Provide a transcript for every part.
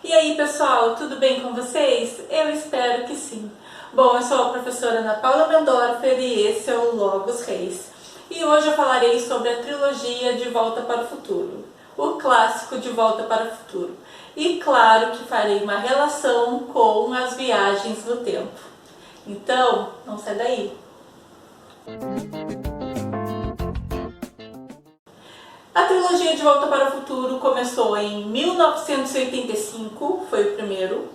E aí pessoal, tudo bem com vocês? Eu espero que sim. Bom, eu sou a professora Ana Paula Mendorfer e esse é o Logos Reis. E hoje eu falarei sobre a trilogia De Volta para o Futuro, o clássico De Volta para o Futuro. E claro que farei uma relação com as viagens no tempo. Então, não sai daí! A trilogia De Volta para o Futuro começou em 1985, foi o primeiro,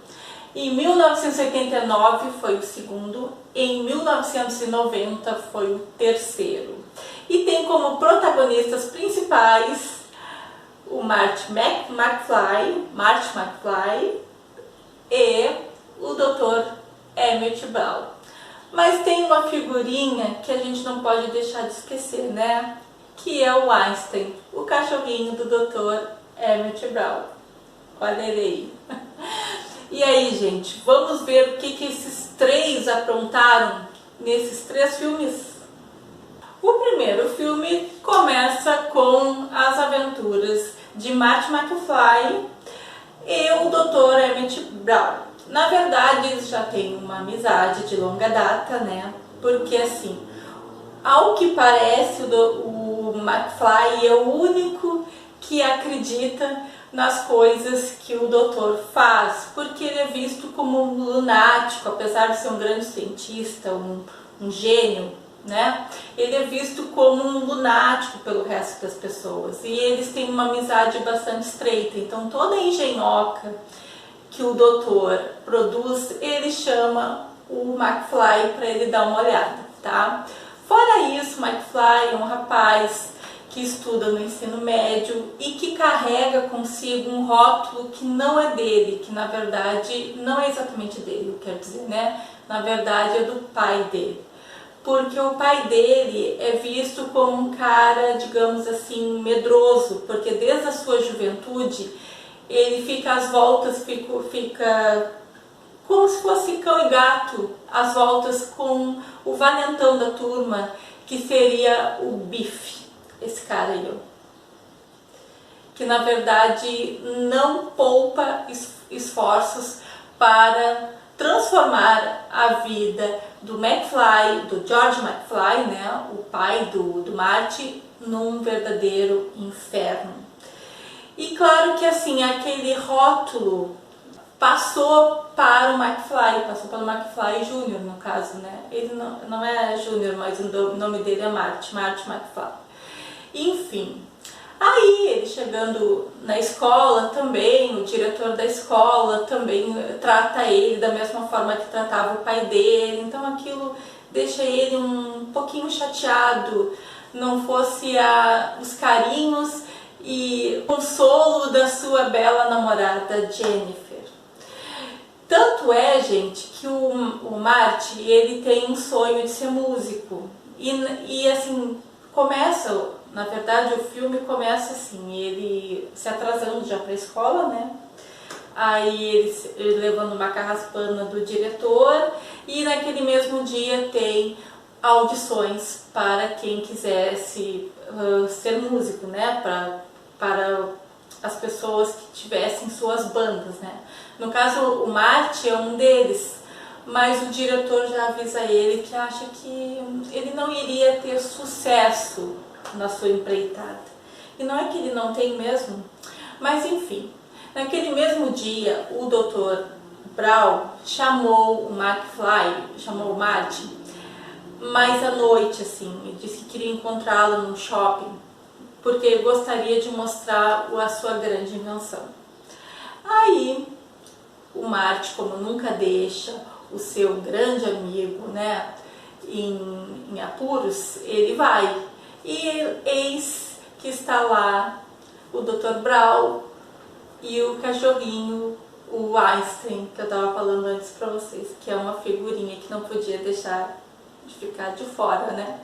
em 1989 foi o segundo, em 1990 foi o terceiro. E tem como protagonistas principais o Marty McFly e o Dr. Emmett Brown. Mas tem uma figurinha que a gente não pode deixar de esquecer, né? Que é o Einstein, o cachorrinho do Dr. Emmett Brown. Olha ele aí. E aí, gente, vamos ver o que esses três aprontaram nesses três filmes? O primeiro filme começa com as aventuras de Marty McFly e o Dr. Emmett Brown. Na verdade, eles já têm uma amizade de longa data, né? Porque assim, ao que parece, o McFly é o único que acredita nas coisas que o doutor faz, porque ele é visto como um lunático, apesar de ser um grande cientista, um gênio, né? Ele é visto como um lunático pelo resto das pessoas e eles têm uma amizade bastante estreita, então toda a engenhoca que o doutor produz, ele chama o McFly para ele dar uma olhada, tá? Fora isso, o McFly é um rapaz que estuda no ensino médio e que carrega consigo um rótulo que não é dele, que na verdade não é exatamente dele, eu quero dizer, né? Na verdade é do pai dele. Porque o pai dele é visto como um cara, digamos assim, medroso, porque desde a sua juventude ele fica às voltas, fica como se fosse cão e gato, às voltas com o valentão da turma, que seria o Biff, esse cara aí, que na verdade não poupa esforços para transformar a vida do McFly, do George McFly, né, o pai do Marty, num verdadeiro inferno. E claro que assim, aquele rótulo passou para o McFly, passou pelo McFly Jr. no caso, né? Ele não é Júnior, mas o nome dele é Marty McFly. Enfim, aí ele chegando na escola também, o diretor da escola também trata ele da mesma forma que tratava o pai dele, então aquilo deixa ele um pouquinho chateado, não fosse os carinhos e consolo da sua bela namorada Jennifer. Tanto é, gente, que o Marty, ele tem um sonho de ser músico. E assim, começa, na verdade o filme começa assim, ele se atrasando já para a escola, né? Aí ele levando uma carraspana do diretor e naquele mesmo dia tem audições para quem quisesse ser músico, né? Para as pessoas que tivessem suas bandas, né? No caso, o Marty é um deles, mas o diretor já avisa ele que acha que ele não iria ter sucesso na sua empreitada. E não é que ele não tem mesmo, mas enfim, naquele mesmo dia, o Dr. Brown chamou o McFly, chamou o Marty, mais à noite, assim, e disse que queria encontrá-lo num shopping, porque gostaria de mostrar a sua grande invenção. Aí, o Marty, como nunca deixa o seu grande amigo, né, em apuros, ele vai. E eis que está lá o Dr. Brown e o cachorrinho, o Einstein, que eu estava falando antes para vocês, que é uma figurinha que não podia deixar de ficar de fora, né?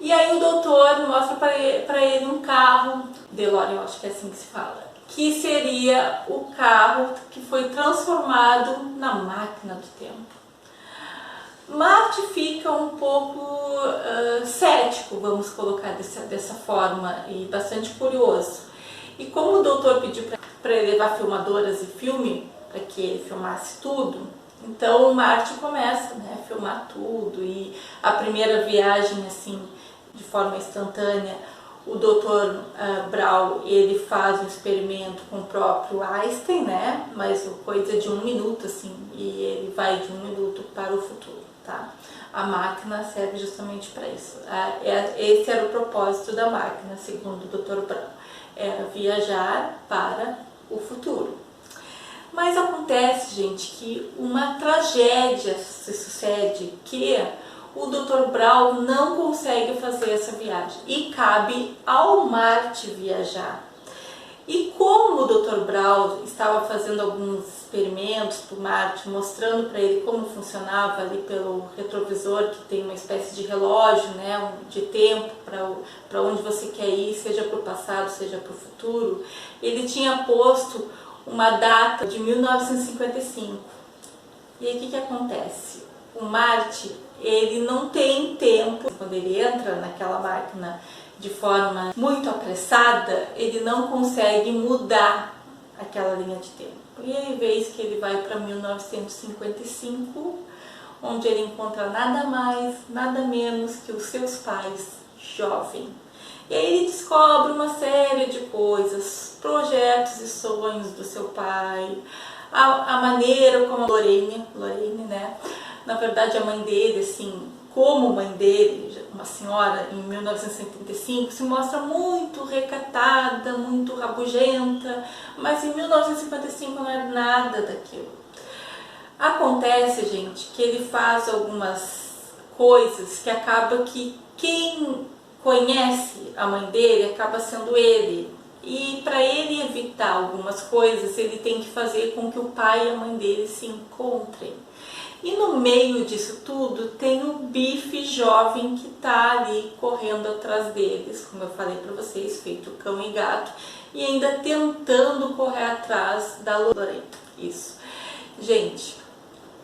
E aí o doutor mostra para ele um carro, DeLorean, eu acho que é assim que se fala, que seria o carro que foi transformado na máquina do tempo. Marty fica um pouco cético, vamos colocar dessa forma, e bastante curioso. E como o doutor pediu para para ele levar filmadoras e filme, para que ele filmasse tudo. Então o Marty começa, né, a filmar tudo, e a primeira viagem, assim, de forma instantânea, o Dr. Brown, ele faz um experimento com o próprio Einstein, né, mas coisa de 1 minuto, assim, e ele vai de 1 minuto para o futuro, tá? A máquina serve justamente para isso. Esse era o propósito da máquina, segundo o Dr. Brown, era viajar para o futuro. Mas acontece, gente, que uma tragédia se sucede, que o Dr. Brown não consegue fazer essa viagem e cabe ao Marty viajar. E como o Dr. Brown estava fazendo alguns experimentos para o Marty, mostrando para ele como funcionava ali pelo retrovisor, que tem uma espécie de relógio, né, de tempo para onde você quer ir, seja para o passado, seja para o futuro, ele tinha posto uma data de 1955. E aí o que acontece? O Marty, ele não tem tempo, quando ele entra naquela máquina de forma muito apressada, ele não consegue mudar aquela linha de tempo. E aí vez que ele vai para 1955, onde ele encontra nada mais, nada menos que os seus pais jovens. E aí ele descobre uma série de coisas, projetos e sonhos do seu pai, a maneira como a Lorraine, né? Na verdade a mãe dele, assim, como mãe dele, uma senhora em 1975, se mostra muito recatada, muito rabugenta, mas em 1955 não é nada daquilo. Acontece, gente, que ele faz algumas coisas que acaba que quem conhece a mãe dele acaba sendo ele. E para ele evitar algumas coisas, ele tem que fazer com que o pai e a mãe dele se encontrem. E no meio disso tudo tem o Biff jovem que está ali correndo atrás deles, como eu falei para vocês, feito cão e gato, e ainda tentando correr atrás da Lorraine. Isso. Gente,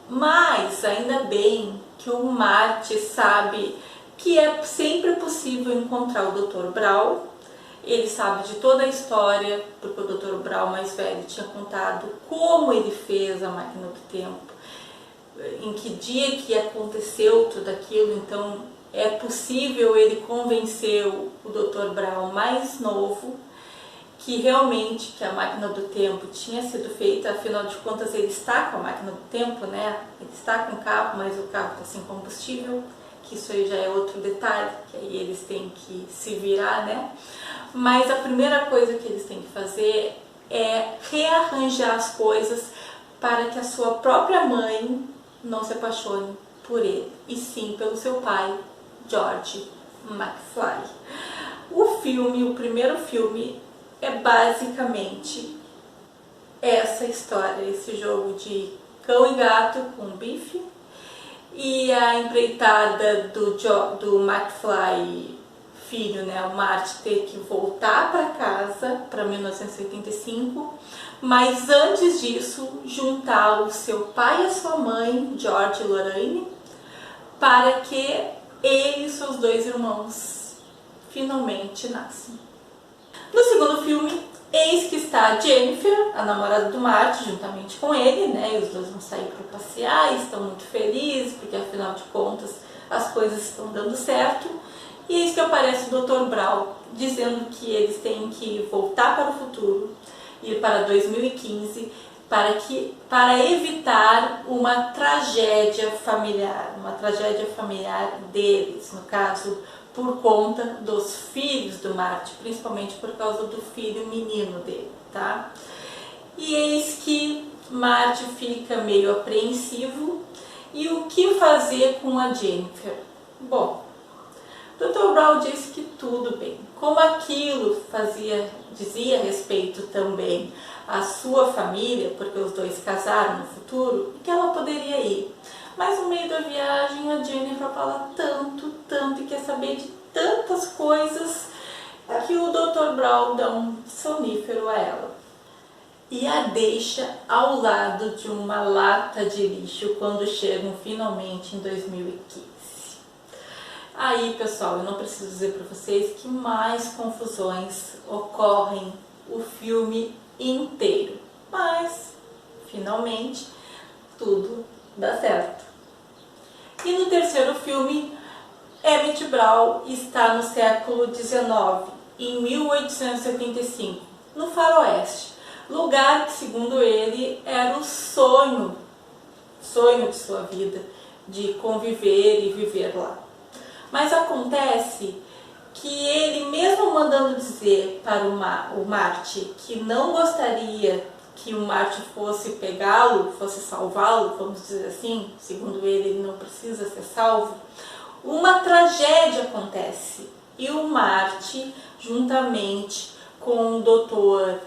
mas ainda bem que o Marty sabe que é sempre possível encontrar o Dr. Brown. Ele sabe de toda a história, porque o Dr. Brown mais velho tinha contado como ele fez a máquina do tempo, em que dia que aconteceu tudo aquilo. Então é possível ele convencer o Dr. Brown mais novo que realmente que a máquina do tempo tinha sido feita, afinal de contas ele está com a máquina do tempo, né? Ele está com o carro, mas o carro está sem combustível, que isso aí já é outro detalhe, que aí eles têm que se virar, né? Mas a primeira coisa que eles têm que fazer é rearranjar as coisas para que a sua própria mãe não se apaixone por ele, e sim pelo seu pai, George McFly. O primeiro filme, é basicamente essa história, esse jogo de cão e gato com Biff, e a empreitada do McFly filho, né, o Marty, ter que voltar para casa para 1985, mas antes disso juntar o seu pai e a sua mãe, George e Lorraine, para que ele e seus 2 irmãos finalmente nascem. No segundo filme, eis que está a Jennifer, a namorada do Marty, juntamente com ele, né? E os dois vão sair para passear e estão muito felizes, porque afinal de contas as coisas estão dando certo. E eis que aparece o Dr. Brown, dizendo que eles têm que voltar para o futuro, ir para 2015, para evitar uma tragédia familiar deles, no caso, por conta dos filhos do Marty, principalmente por causa do filho menino dele, tá? E eis que Marty fica meio apreensivo, e o que fazer com a Jennifer? Bom, Dr. Brown disse que tudo bem. Como aquilo dizia respeito também à sua família, porque os dois casaram no futuro, que ela poderia ir. Mas no meio da viagem a Jennifer fala tanto e quer saber de tantas coisas que o Dr. Brown dá um sonífero a ela e a deixa ao lado de uma lata de lixo quando chegam finalmente em 2015. Aí, pessoal, eu não preciso dizer para vocês que mais confusões ocorrem. O filme inteiro. Mas, finalmente, tudo dá certo. E no terceiro filme, Emmett Brown está no século XIX, em 1875, no Faroeste, lugar que, segundo ele, era o sonho de sua vida, de conviver e viver lá. Mas acontece que ele, mesmo mandando dizer para o Marte que não gostaria que o Marte fosse pegá-lo, fosse salvá-lo, vamos dizer assim, segundo ele não precisa ser salvo, uma tragédia acontece e o Marte, juntamente com o Dr.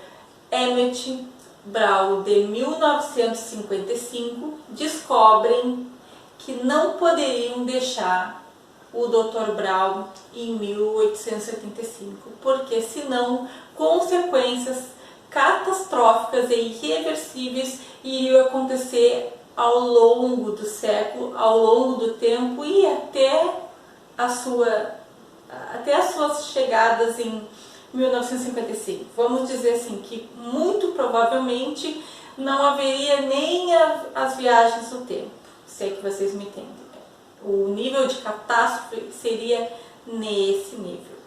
Emmett Brown de 1955, descobrem que não poderiam deixar o Dr. Brown em 1875, porque senão consequências catastróficas e irreversíveis iriam acontecer ao longo do século, ao longo do tempo e até as suas chegadas em 1955. Vamos dizer assim que muito provavelmente não haveria nem as viagens no tempo, se é que vocês me entendem. O nível de catástrofe seria nesse nível.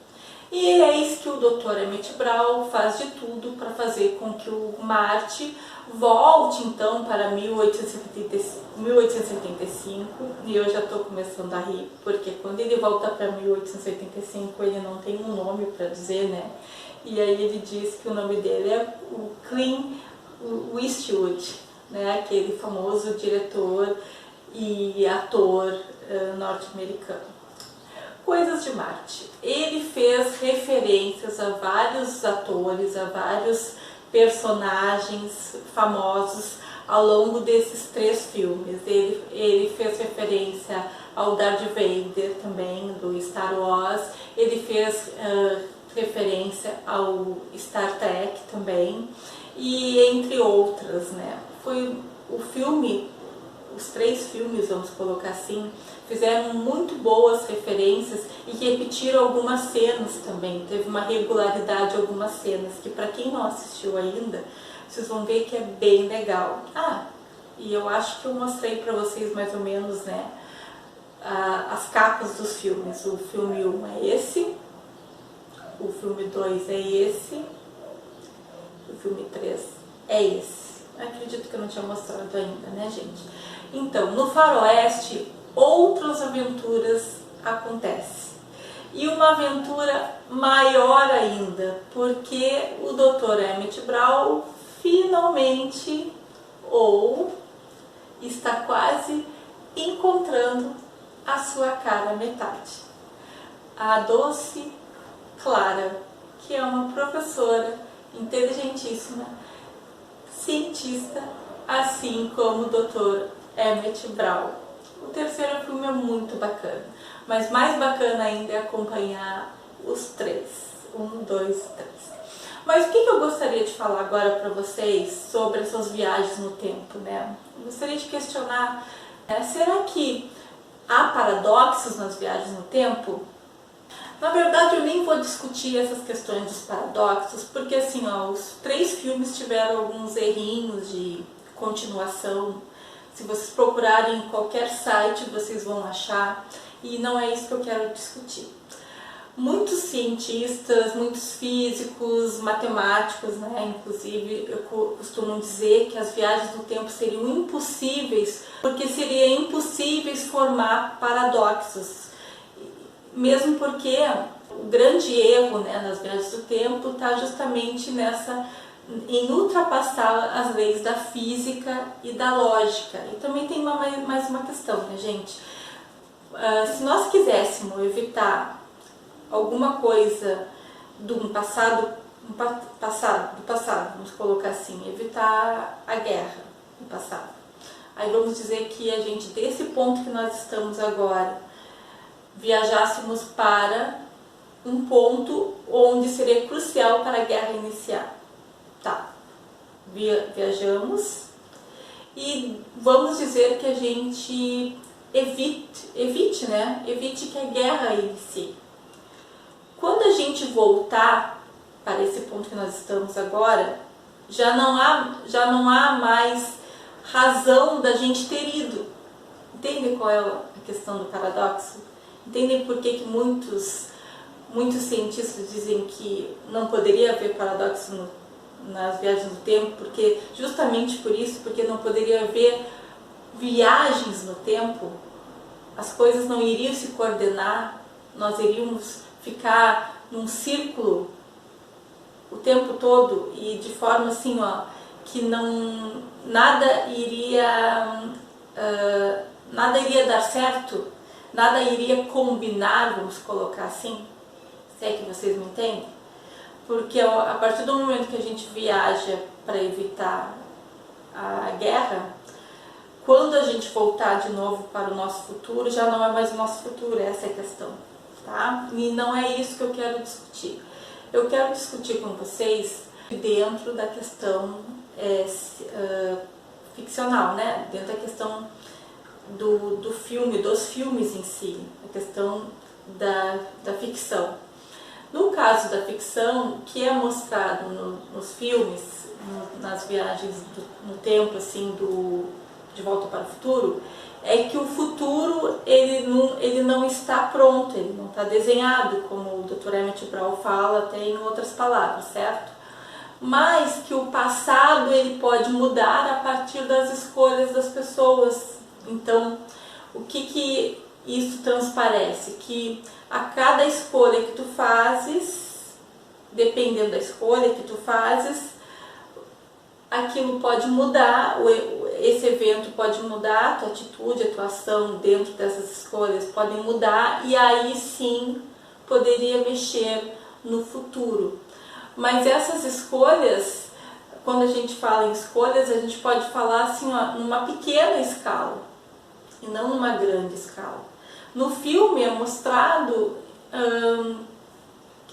E é isso que o Dr. Emmett Brown faz de tudo para fazer com que o Marte volte então para 1875, e eu já estou começando a rir, porque quando ele volta para 1885 ele não tem um nome para dizer, né? E aí ele diz que o nome dele é o Clint Eastwood, né? Aquele famoso diretor e ator norte-americano. Coisas de Marte. Ele fez referências a vários atores, a vários personagens famosos ao longo desses 3 filmes. Ele fez referência ao Darth Vader também, do Star Wars. Ele fez referência ao Star Trek também, e entre outras, né? Foi o filme, os 3 filmes, vamos colocar assim, fizeram muito boas referências e repetiram algumas cenas também. Teve uma regularidade em algumas cenas que, para quem não assistiu ainda, vocês vão ver que é bem legal. E eu acho que eu mostrei para vocês mais ou menos, né, as capas dos filmes. O filme 1 é esse, o filme 2 é esse, o filme 3 é esse. Acredito que eu não tinha mostrado ainda, né, gente? Então, no Faroeste, outras aventuras acontecem. E uma aventura maior ainda, porque o Dr. Emmett Brown finalmente, ou está quase encontrando a sua cara metade. A Doce Clara, que é uma professora inteligentíssima, cientista, assim como o Dr. Emmett Brown. O terceiro filme é muito bacana, mas mais bacana ainda é acompanhar os 3, 1, 2, 3. Mas o que eu gostaria de falar agora para vocês sobre essas viagens no tempo, né? Eu gostaria de questionar, será que há paradoxos nas viagens no tempo? Na verdade, eu nem vou discutir essas questões dos paradoxos, porque assim, os 3 filmes tiveram alguns errinhos de continuação. Se vocês procurarem em qualquer site, vocês vão achar, e não é isso que eu quero discutir. Muitos cientistas, muitos físicos, matemáticos, né, inclusive, costumam dizer que as viagens no tempo seriam impossíveis, porque seria impossível formar paradoxos. Mesmo porque o grande erro, né, nas viagens do tempo está justamente em ultrapassar as leis da física e da lógica. E também tem mais uma questão, né, gente? Se nós quiséssemos evitar alguma coisa do passado, vamos colocar assim, evitar a guerra no passado. Aí vamos dizer que a gente, desse ponto que nós estamos agora, viajássemos para um ponto onde seria crucial para a guerra iniciar. Tá, viajamos e vamos dizer que a gente evite que a guerra inicie. Quando a gente voltar para esse ponto que nós estamos agora Já não há mais razão da gente ter ido. Entende qual é a questão do paradoxo? Entendem por que muitos cientistas dizem que não poderia haver paradoxo nas viagens do tempo? Porque justamente por isso, porque não poderia haver viagens no tempo, as coisas não iriam se coordenar, nós iríamos ficar num círculo o tempo todo e de forma assim, ó, que nada iria dar certo, nada iria combinar, vamos colocar assim, se é que vocês me entendem? Porque a partir do momento que a gente viaja para evitar a guerra, quando a gente voltar de novo para o nosso futuro, já não é mais o nosso futuro, essa é a questão, tá? E não é isso que eu quero discutir. Eu quero discutir com vocês dentro da questão ficcional, né? Dentro da questão do filme, dos filmes em si, a questão da ficção. No caso da ficção, que é mostrado nos filmes, nas viagens no tempo, assim, De Volta para o Futuro, é que o futuro ele não está pronto, ele não está desenhado, como o Dr. Emmett Brown fala até em outras palavras, certo? Mas que o passado ele pode mudar a partir das escolhas das pessoas. Então, o que isso transparece? Que a cada escolha que tu fazes, dependendo da escolha que tu fazes, aquilo pode mudar, esse evento pode mudar, a tua atitude, a tua ação dentro dessas escolhas podem mudar e aí sim poderia mexer no futuro. Mas essas escolhas, quando a gente fala em escolhas, a gente pode falar assim, ó, numa pequena escala e não numa grande escala. No filme é mostrado,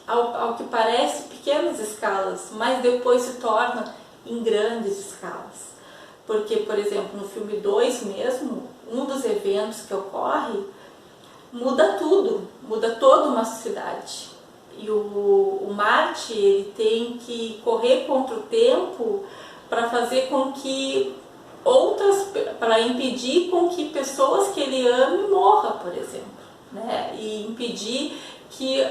ao que parece, pequenas escalas, mas depois se torna em grandes escalas. Porque, por exemplo, no filme 2 mesmo, um dos eventos que ocorre muda tudo, muda toda uma sociedade. E o Marty, ele tem que correr contra o tempo para fazer com que para impedir com que pessoas que ele ame morram, por exemplo, né? E impedir que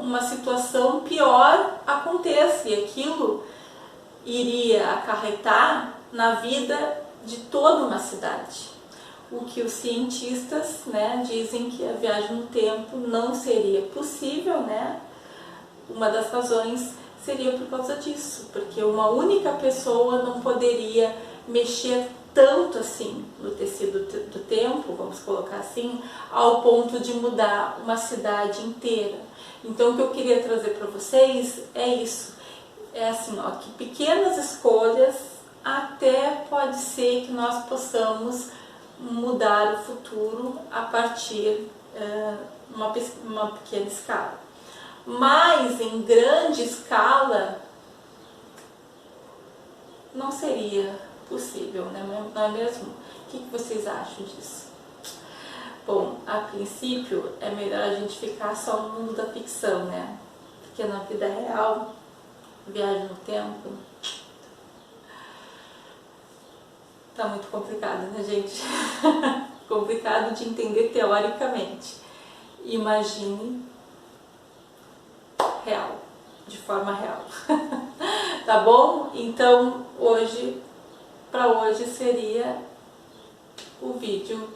uma situação pior aconteça, e aquilo iria acarretar na vida de toda uma cidade. O que os cientistas, né, dizem que a viagem no tempo não seria possível, né? Uma das razões seria por causa disso, porque uma única pessoa não poderia mexer tanto assim no tecido do tempo, vamos colocar assim, ao ponto de mudar uma cidade inteira. Então o que eu queria trazer para vocês é isso. É assim, ó, que pequenas escolhas até pode ser que nós possamos mudar o futuro a partir de uma pequena escala. Mas em grande escala não seria possível, né? Não é mesmo? O que vocês acham disso? Bom, a princípio é melhor a gente ficar só no mundo da ficção, né? Porque na vida real, viagem no tempo, tá muito complicado, né, gente? Complicado de entender teoricamente. Imagine real, de forma real. Tá bom? Então, para hoje seria o vídeo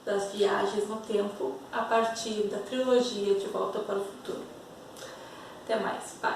das viagens no tempo a partir da trilogia De Volta para o Futuro. Até mais, bye!